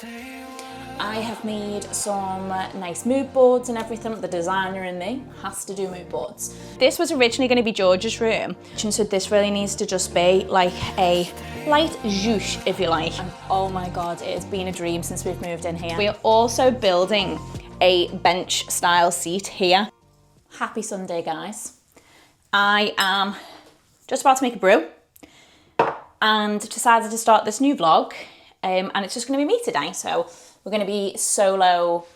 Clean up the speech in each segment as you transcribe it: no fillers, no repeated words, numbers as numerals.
I have made some nice mood boards and everything. The designer in me has to do mood boards. This was originally going to be George's room, and so this really needs to just be like a light zhoosh, if you like. And oh my God, it has been a dream since we've moved in here. We are also building a bench style seat here. Happy Sunday, guys. I am just about to make a brew and decided to start this new vlog, and it's just going to be me today. So we're going to be solo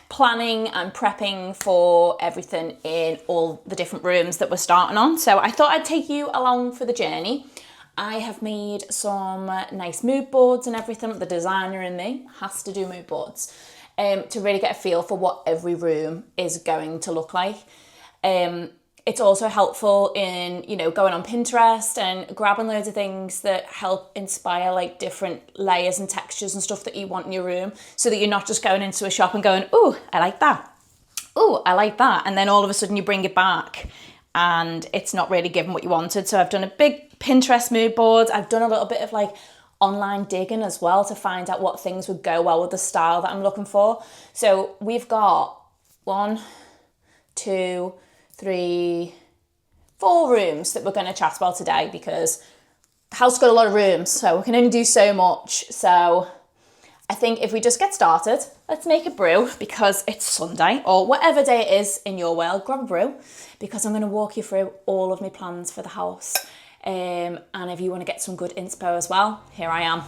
planning and prepping for everything in all the different rooms that we're starting on. So I thought I'd take you along for the journey. I have made some nice mood boards and everything. The designer in me has to do mood boards to really get a feel for what every room is going to look like. It's also helpful in, you know, going on Pinterest and grabbing loads of things that help inspire like different layers and textures and stuff that you want in your room, so that you're not just going into a shop and going, oh, I like that. Oh, I like that. And then all of a sudden you bring it back and it's not really giving what you wanted. So I've done a big Pinterest mood board. I've done a little bit of like online digging as well to find out what things would go well with the style that I'm looking for. So we've got 1, 2, 3, 4 rooms that we're going to chat about today, because the house got a lot of rooms, so we can only do so much. So I think if we just get started, let's make a brew, because it's Sunday, or whatever day it is in your world. Grab a brew, because I'm going to walk you through all of my plans for the house. And if you want to get some good inspo as well, here I am.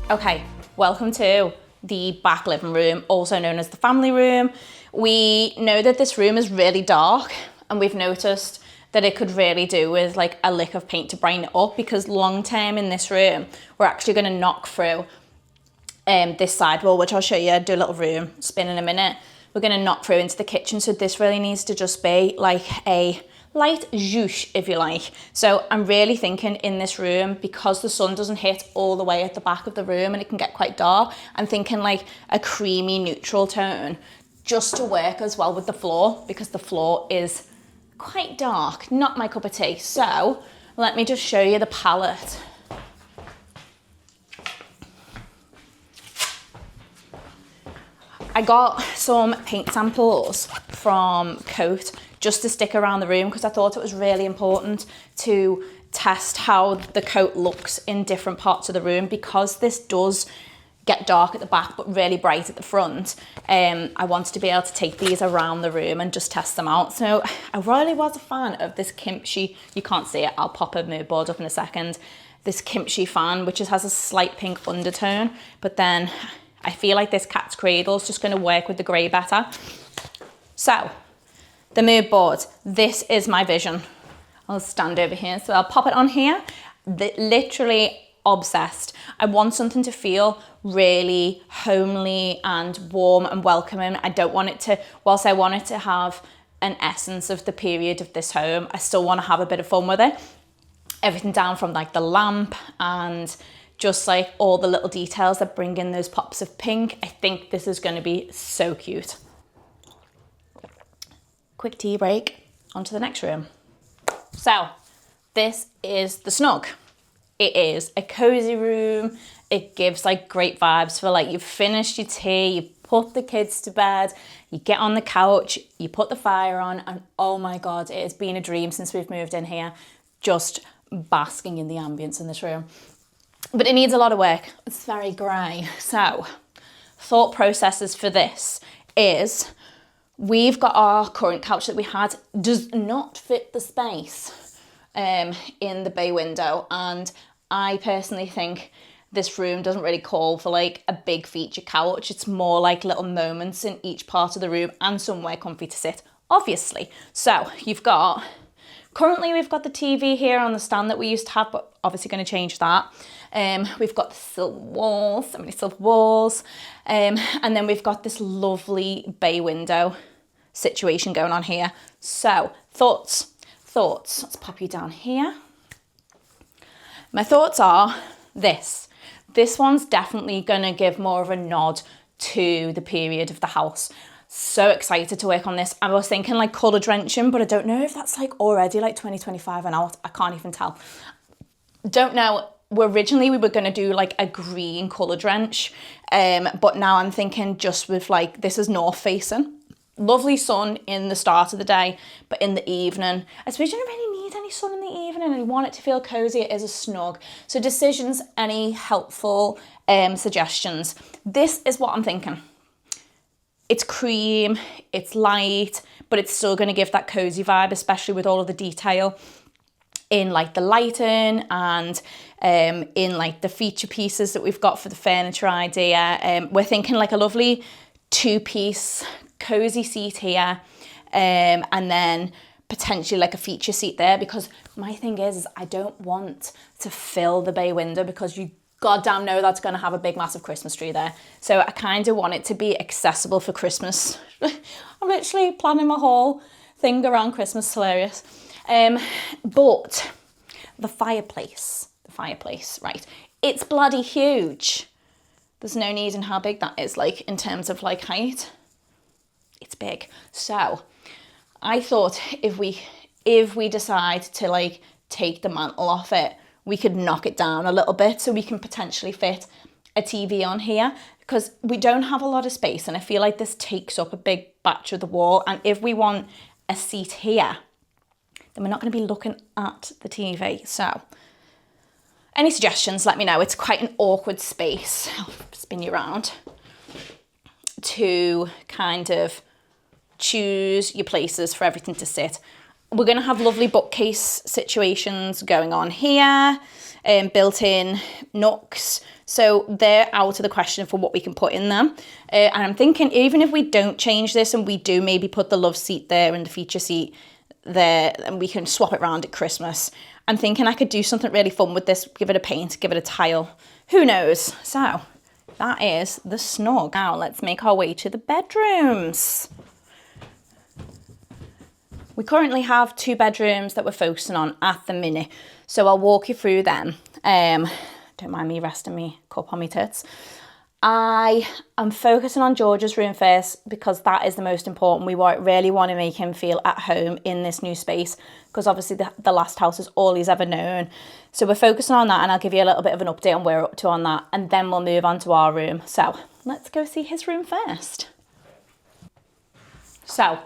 Okay, welcome to the back living room, also known as the family room. We know that this room is really dark, and we've noticed that it could really do with like a lick of paint to brighten it up, because long term in this room, we're actually going to knock through this sidewall, which I'll show you. Do a little room spin in a minute. We're going to knock through into the kitchen, so this really needs to just be like a light zhoosh, if you like. So I'm really thinking in this room, because the sun doesn't hit all the way at the back of the room and it can get quite dark, I'm thinking like a creamy neutral tone, just to work as well with the floor, because the floor is quite dark, not my cup of tea. So let me just show you the palette. I got some paint samples from Coat just to stick around the room, because I thought it was really important to test how the coat looks in different parts of the room, because this does get dark at the back but really bright at the front. I wanted to be able to take these around the room and just test them out. So I really was a fan of this kimchi. You can't see it, I'll pop a mood board up in a second. This kimchi fan, which has a slight pink undertone, but then I feel like this cat's cradle is just going to work with the grey better. So the mood board, this is my vision. I'll stand over here, so I'll pop it on here. Literally obsessed. I want something to feel really homely and warm and welcoming. I don't want it to, whilst I want it to have an essence of the period of this home, I still want to have a bit of fun with it. Everything down from like the lamp and just like all the little details that bring in those pops of pink. I think this is going to be so cute. Quick tea break, onto the next room. So this is the snug. It is a cozy room. It gives like great vibes for like you've finished your tea, you put the kids to bed, you get on the couch, you put the fire on, and oh my God, it has been a dream since we've moved in here, just basking in the ambience in this room. But it needs a lot of work. It's very grey. So thought processes for this is, we've got our current couch that we had does not fit the space in the bay window, and I personally think this room doesn't really call for like a big feature couch. It's more like little moments in each part of the room and somewhere comfy to sit, obviously. So currently we've got the TV here on the stand that we used to have, but obviously going to change that. We've got the silver walls, so many silver walls. And then we've got this lovely bay window situation going on here. So thoughts, let's pop you down here. My thoughts are this one's definitely gonna give more of a nod to the period of the house. So excited to work on this. I was thinking like colour drenching, but I don't know if that's like already like 2025 and out. I can't even tell. Don't know. Originally we were going to do like a green colour drench, but now I'm thinking just with like, this is north facing. Lovely sun in the start of the day, but in the evening, I suppose you don't really need any sun in the evening and you want it to feel cosy. It is a snug. So decisions, any helpful suggestions? This is what I'm thinking. It's cream, it's light, but it's still going to give that cozy vibe, especially with all of the detail in like the lighting and in like the feature pieces that we've got for the furniture idea. We're thinking like a lovely 2-piece cozy seat here, and then potentially like a feature seat there, because my thing is I don't want to fill the bay window, because you goddamn know that's going to have a big massive Christmas tree there. So I kind of want it to be accessible for Christmas. I'm literally planning my whole thing around Christmas, hilarious. But the fireplace, right? It's bloody huge. There's no need in how big that is, like in terms of like height. It's big. So I thought if we decide to like take the mantle off it, we could knock it down a little bit so we can potentially fit a TV on here, because we don't have a lot of space and I feel like this takes up a big batch of the wall. And if we want a seat here, then we're not going to be looking at the TV. So any suggestions, let me know. It's quite an awkward space, I'll spin you around, to kind of choose your places for everything to sit. We're going to have lovely bookcase situations going on here, built-in nooks. So they're out of the question for what we can put in them. And I'm thinking even if we don't change this and we do maybe put the love seat there and the feature seat there, and we can swap it around at Christmas, I'm thinking I could do something really fun with this, give it a paint, give it a tile. Who knows? So that is the snug. Now let's make our way to the bedrooms. We currently have 2 bedrooms that we're focusing on at the minute, so I'll walk you through them. Don't mind me resting me cup on my tits. I am focusing on George's room first because that is the most important. We really want to make him feel at home in this new space, because obviously the last house is all he's ever known. So we're focusing on that, and I'll give you a little bit of an update on where we're up to on that, and then we'll move on to our room. So let's go see his room first. So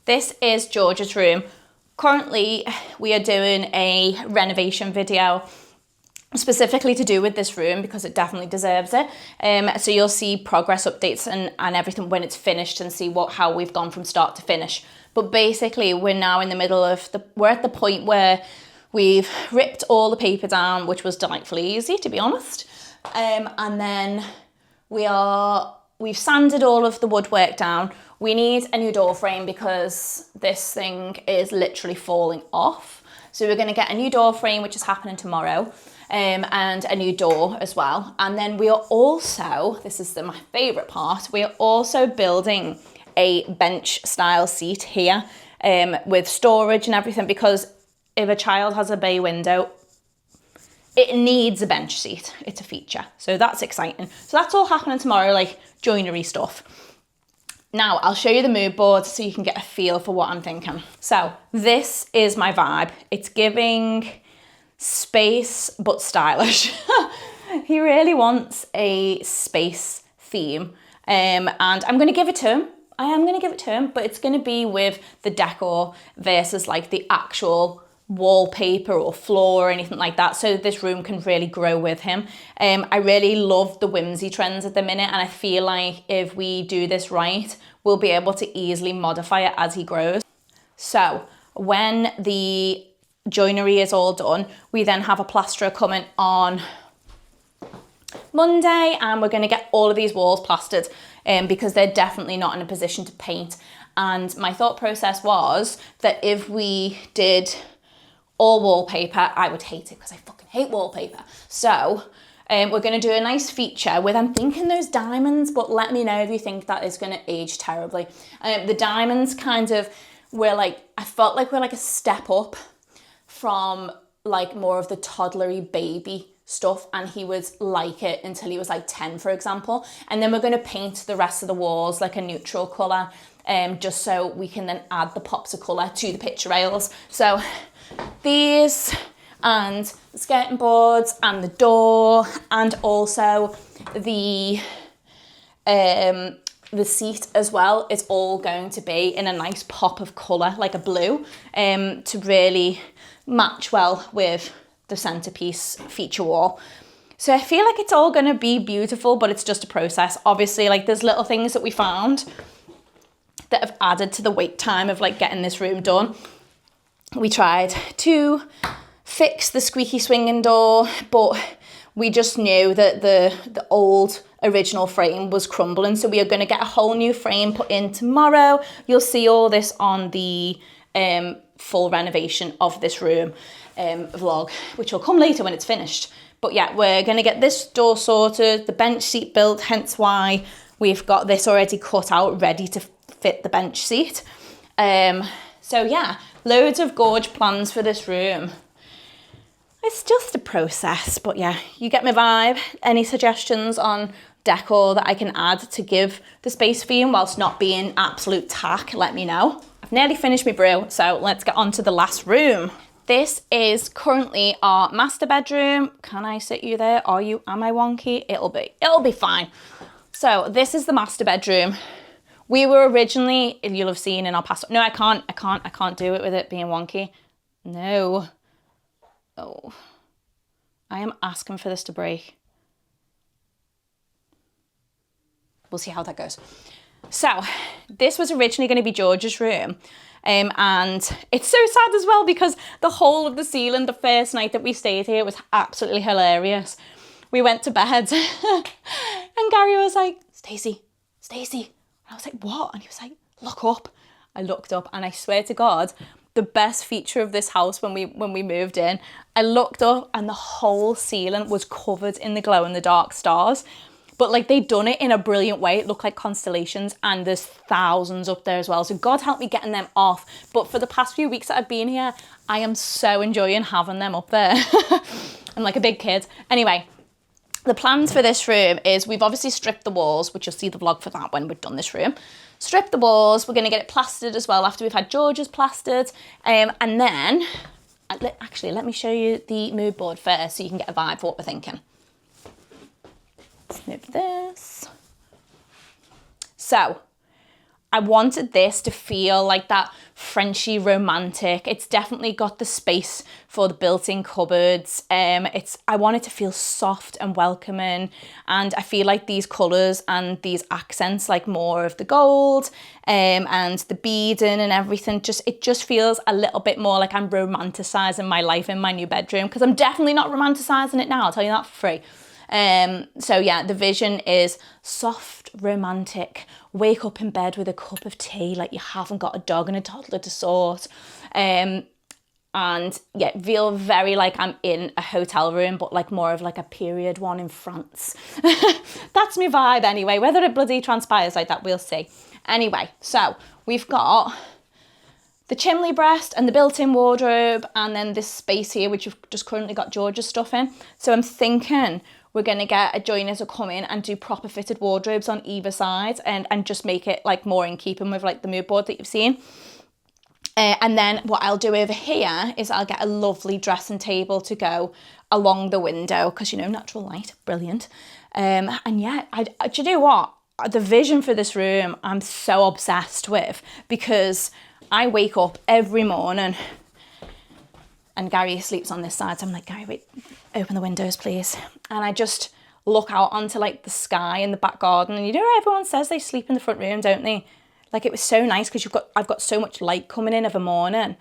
this is George's room. Currently, we are doing a renovation video specifically to do with this room because it definitely deserves it. So you'll see progress updates and everything when it's finished, and see how we've gone from start to finish. But basically, we're now in the middle of we're at the point where we've ripped all the paper down, which was delightfully easy, to be honest. And then we've sanded all of the woodwork down. We need a new door frame because this thing is literally falling off. So we're going to get a new door frame, which is happening tomorrow, and a new door as well. And then we are also, this is my favourite part, we are also building a bench style seat here with storage and everything, because if a child has a bay window, it needs a bench seat. It's a feature. So that's exciting. So that's all happening tomorrow, like joinery stuff. Now, I'll show you the mood board so you can get a feel for what I'm thinking. So this is my vibe. It's giving space, but stylish. He really wants a space theme. And I'm going to give it to him. I am going to give it to him, but it's going to be with the decor versus like the actual wallpaper or floor or anything like that, so this room can really grow with him. I really love the whimsy trends at the minute, and I feel like if we do this right, we'll be able to easily modify it as he grows. So when the joinery is all done, we then have a plasterer coming on Monday, and we're going to get all of these walls plastered because they're definitely not in a position to paint. And my thought process was that if we did or wallpaper. I would hate it because I fucking hate wallpaper. So we're going to do a nice feature with, I'm thinking those diamonds, but let me know if you think that is going to age terribly. The diamonds kind of were like, I felt like we're like a step up from like more of the toddlery baby stuff, and he would like it until he was like 10, for example. And then we're going to paint the rest of the walls like a neutral colour, just so we can then add the pops of colour to the picture rails. So these and the skirting boards and the door, and also the seat as well, is all going to be in a nice pop of colour, like a blue, to really match well with the centerpiece feature wall. So I feel like it's all going to be beautiful, but it's just a process. Obviously, like there's little things that we found that have added to the wait time of like getting this room done. We tried to fix the squeaky swinging door, but we just knew that the old original frame was crumbling. So we are going to get a whole new frame put in tomorrow. You'll see all this on the full renovation of this room vlog, which will come later when it's finished. But yeah, we're going to get this door sorted, the bench seat built, hence why we've got this already cut out, ready to fit the bench seat. So yeah, loads of gorge plans for this room. It's just a process, but yeah, you get my vibe. Any suggestions on decor that I can add to give the space theme whilst not being absolute tack, let me know. I've nearly finished my brew, so let's get on to the last room. This is currently our master bedroom. Can I sit you there? Am I wonky? It'll be fine. So this is the master bedroom. We were originally, you'll have seen in our past, no, I can't do it with it being wonky. No. Oh, I am asking for this to break. We'll see how that goes. So this was originally going to be George's room. And it's so sad as well because the whole of the ceiling the first night that we stayed here was absolutely hilarious. We went to bed and Gary was like, Stacey. And I was like, what? And he was like, look up. I looked up and I swear to God, the best feature of this house when we moved in, I looked up and the whole ceiling was covered in the glow in the dark stars. But like they'd done it in a brilliant way. It looked like constellations, and there's thousands up there as well. So God help me getting them off. But for the past few weeks that I've been here, I am so enjoying having them up there. I'm like a big kid. Anyway, the plans for this room is we've obviously stripped the walls, which you'll see the vlog for that when we've done this room. Strip the walls. We're going to get it plastered as well after we've had George's plastered. And then, actually, let me show you the mood board first so you can get a vibe for what we're thinking. Snip this. So I wanted this to feel like that Frenchy romantic. It's definitely got the space for the built-in cupboards. I want it to feel soft and welcoming, and I feel like these colours and these accents, like more of the gold and the beading and everything, it just feels a little bit more like I'm romanticising my life in my new bedroom, because I'm definitely not romanticising it now, I'll tell you that for free. So yeah, the vision is soft, romantic, wake up in bed with a cup of tea like you haven't got a dog and a toddler to sort. And yeah, feel very like I'm in a hotel room, but like more of like a period one in France. That's my vibe anyway. Whether it bloody transpires like that, we'll see. Anyway, so we've got the chimney breast and the built-in wardrobe, and then this space here, which we've just currently got George's stuff in. So I'm thinking we're going to get a joiner to come in and do proper fitted wardrobes on either side, and just make it like more in keeping with like the mood board that you've seen. And then what I'll do over here is I'll get a lovely dressing table to go along the window, because, you know, natural light, brilliant. And yeah, do you know what? The vision for this room, I'm so obsessed with, because I wake up every morning and Gary sleeps on this side. So I'm like, Gary, wait, open the windows, please. And I just look out onto like the sky in the back garden. And you know, everyone says they sleep in the front room, don't they? Like, it was so nice because I've got so much light coming in of a morning,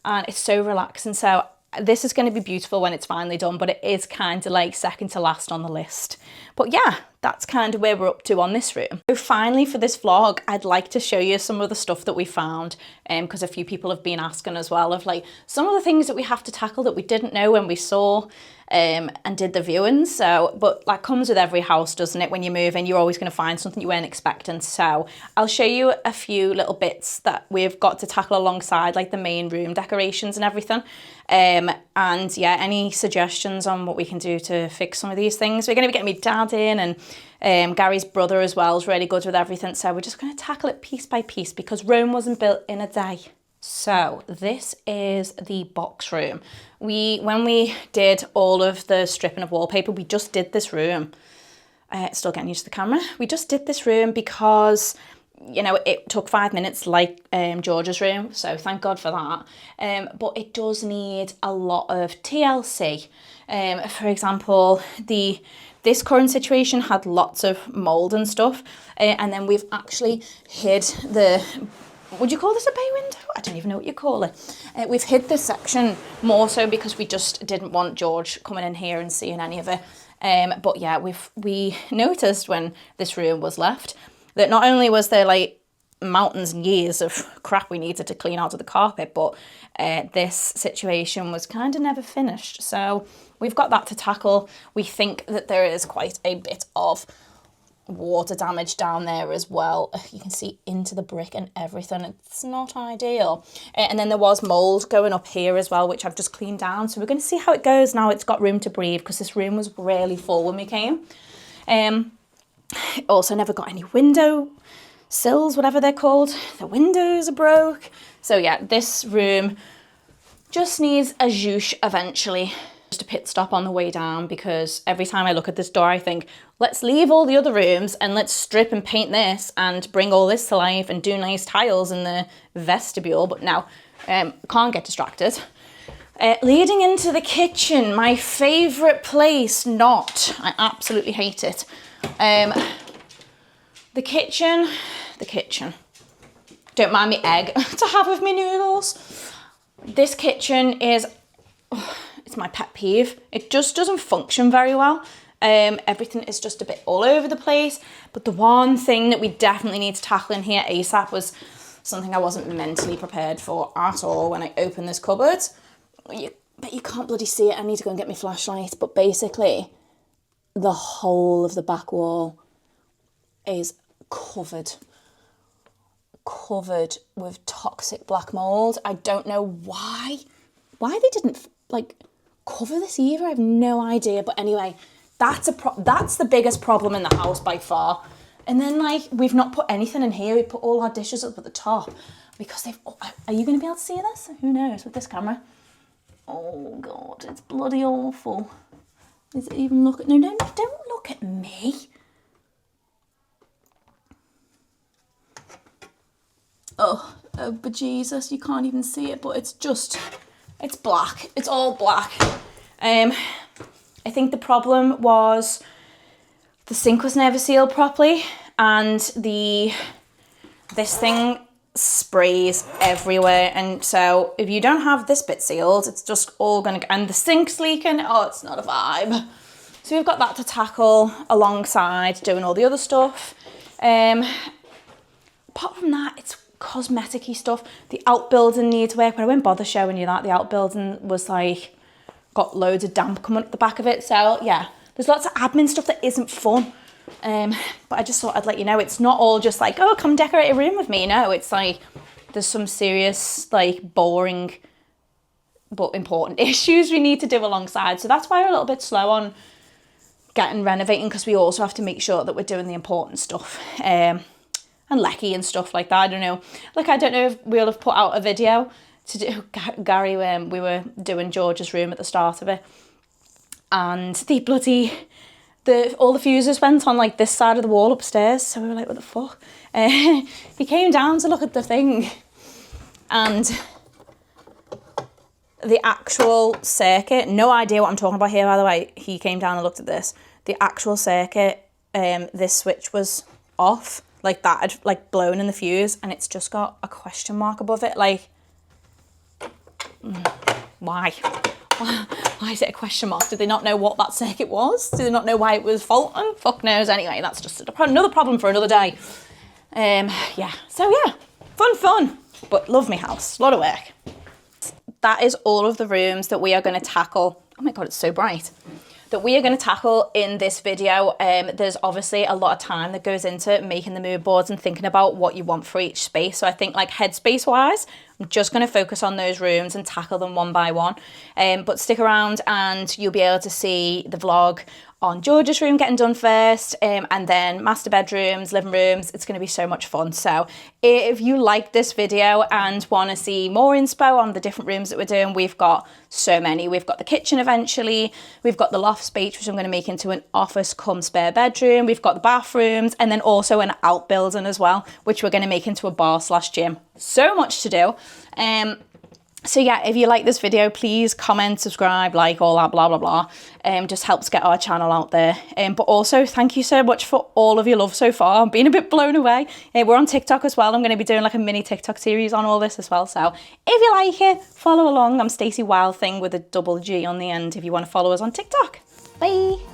and it's so relaxing. So this is going to be beautiful when it's finally done, but it is kind of like second to last on the list. But yeah, that's kind of where we're up to on this room. So finally for this vlog, I'd like to show you some of the stuff that we found, because a few people have been asking as well of like some of the things that we have to tackle that we didn't know when we saw and did the viewings. So, but that comes with every house, doesn't it? When you move in, you're always going to find something you weren't expecting. So I'll show you a few little bits that we've got to tackle alongside like the main room decorations and everything. And yeah, any suggestions on what we can do to fix some of these things. We're going to be getting my dad in, and Gary's brother as well is really good with everything. So we're just going to tackle it piece by piece because Rome wasn't built in a day. So this is the box room. When we did all of the stripping of wallpaper, we just did this room. Still getting used to the camera. We just did this room because, you know, it took 5 minutes like George's room. So thank God for that. But it does need a lot of TLC. For example, this current situation had lots of mould and stuff. And then we've actually hid would you call this a bay window? I don't even know what you call it. We've hid this section more so because we just didn't want George coming in here and seeing any of it. But yeah, we noticed when this room was left that not only was there like mountains and years of crap we needed to clean out of the carpet, but this situation was kind of never finished. So we've got that to tackle. We think that there is quite a bit of water damage down there as well. You can see into the brick and everything. It's not ideal. And then there was mould going up here as well, which I've just cleaned down. So we're going to see how it goes now. It's got room to breathe because this room was really full when we came. Also never got any window sills, whatever they're called. The windows are broke. So yeah, this room just needs a zhoosh eventually. Just a pit stop on the way down because every time I look at this door I think, let's leave all the other rooms and let's strip and paint this and bring all this to life and do nice tiles in the vestibule. But no, can't get distracted. Leading into the kitchen, my favourite place, not. I absolutely hate it. The kitchen. Don't mind me egg to have with me noodles. This kitchen is... it's my pet peeve. It just doesn't function very well. Everything is just a bit all over the place. But the one thing that we definitely need to tackle in here ASAP was something I wasn't mentally prepared for at all when I opened this cupboard. But you can't bloody see it. I need to go and get my flashlight. But basically, the whole of the back wall is covered with toxic black mould. I don't know why they didn't like cover this either. I have no idea. But anyway, that's the biggest problem in the house by far. And then like we've not put anything in here. We put all our dishes up at the top because are you going to be able to see this? Who knows with this camera? Oh God, it's bloody awful. Is it even look at... No, don't look at me. Oh, but Jesus, you can't even see it, but it's black. It's all black. I think the problem was the sink was never sealed properly and this thing sprays everywhere. And so if you don't have this bit sealed, it's just all gonna... And the sink's leaking. Oh, it's not a vibe. So we've got that to tackle alongside doing all the other stuff. Apart from that, it's cosmetic-y stuff. The outbuilding needs work, but I won't bother showing you that. The outbuilding was like, got loads of damp coming up the back of it. So yeah, there's lots of admin stuff that isn't fun. But I just thought I'd let you know, it's not all just like, oh, come decorate a room with me. No, it's like, there's some serious, like, boring but important issues we need to do alongside. So that's why we're a little bit slow on getting renovating, because we also have to make sure that we're doing the important stuff. And lecky and stuff like that. I don't know. Like, I don't know if we'll have put out a video to do Gary when we were doing George's room at the start of it. And all the fuses went on like this side of the wall upstairs. So we were like, what the fuck? He came down to look at the thing. And the actual circuit, no idea what I'm talking about here, by the way. He came down and looked at this. The actual circuit, this switch was off. Like that had like blown in the fuse and it's just got a question mark above it. Like, why? Why is it a question mark? Did they not know what that circuit was? Did they not know why it was faulting? Fuck knows. Anyway, that's just another problem for another day. Yeah, so yeah, fun, but love me house, a lot of work. That is all of the rooms that we are going to tackle. Oh my God, it's so bright. That we are going to tackle in this video. There's obviously a lot of time that goes into making the mood boards and thinking about what you want for each space. So I think like headspace wise, I'm just going to focus on those rooms and tackle them one by one. But stick around and you'll be able to see the vlog on George's room getting done first, and then master bedrooms, living rooms. It's going to be so much fun. So if you like this video and want to see more inspo on the different rooms that we're doing, we've got so many. We've got the kitchen eventually, we've got the loft space, which I'm going to make into an office cum spare bedroom, we've got the bathrooms, and then also an outbuilding as well, which we're going to make into a bar/gym. So much to do. So yeah, if you like this video, please comment, subscribe, like, all that blah, blah, blah. Just helps get our channel out there. But also, thank you so much for all of your love so far. I'm being a bit blown away. We're on TikTok as well. I'm going to be doing like a mini TikTok series on all this as well. So if you like it, follow along. I'm Stacey Wildthing with a double G on the end if you want to follow us on TikTok. Bye.